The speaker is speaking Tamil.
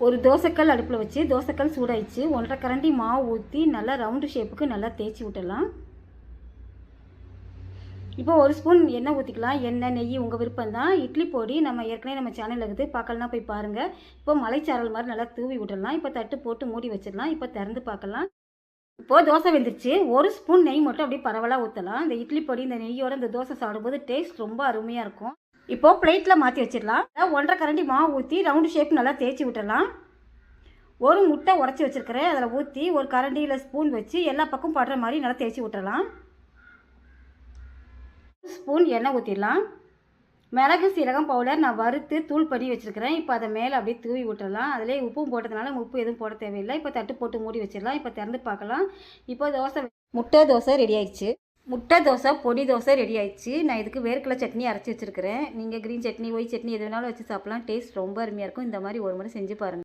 ஒரு தோசைக்கல் அடுப்பில் வச்சு தோசைக்கல் சூடாயிடுச்சு. 1½ கரண்டி மாவு ஊற்றி நல்லா ரவுண்டு ஷேப்புக்கு நல்லா தேய்ச்சி விட்டுடலாம். இப்போ ஒரு ஸ்பூன் எண்ணெய் ஊற்றிக்கலாம். எண்ணெய், நெய் உங்கள் விருப்பம் தான். இட்லி பொடி நம்ம ஏற்கனவே நம்ம சேனலில் இருக்குது, பார்க்கலனா போய் பாருங்கள். இப்போ மலைச்சாரல் மாதிரி நல்லா தூவி விட்டுடலாம். இப்போ தட்டு போட்டு மூடி வச்சிடலாம். இப்போ திறந்து பார்க்கலாம். இப்போது தோசை வெந்துருச்சு. ஒரு ஸ்பூன் நெய் மட்டும் அப்படியே பரவலாக ஊற்றலாம். இந்த இட்லி பொடி இந்த நெய்யோட இந்த தோசை சாப்பிடும்போது டேஸ்ட் ரொம்ப அருமையாக இருக்கும். இப்போது பிளேட்டில் மாற்றி வச்சிடலாம். 1½ கரண்டி மாவு ஊற்றி ரவுண்டு ஷேப் நல்லா தேய்ச்சி விட்டுடலாம். ஒரு முட்டை உடச்சி வச்சுருக்கிறேன், அதில் ஊற்றி ஒரு கரண்டியில் ஸ்பூன் வச்சு எல்லா பக்கம் படுற மாதிரி நல்லா தேய்ச்சி விட்டுடலாம். ஸ்பூன் எண்ணெய் ஊற்றிடலாம். மிளகு சீரகம் பவுடர் நான் வறுத்து தூள் பண்ணி வச்சுருக்கிறேன். இப்போ அதை மேலே அப்படியே தூவி விட்டுடலாம். அதிலே உப்பும் போட்டதுனால உப்பு எதுவும் போட தேவையில்லை. இப்போ தட்டு போட்டு மூடி வச்சிடலாம். இப்போ திறந்து பார்க்கலாம். இப்போ முட்டை தோசை ரெடி ஆயிடுச்சு. முட்டை தோசை பொடி தோசை ரெடி ஆயிடுச்சு. நான் இதுக்கு வேர்க்கடலை சட்னி அரைச்சி வச்சுருக்கிறேன். நீங்கள் க்ரீன் சட்னி, ஒயிட் சட்னி எது வேணாலும் வச்சு சாப்பிட்லாம். டேஸ்ட் ரொம்ப அருமையாக இருக்கும். இந்த மாதிரி ஒரு முறை செஞ்சு பாருங்கள்.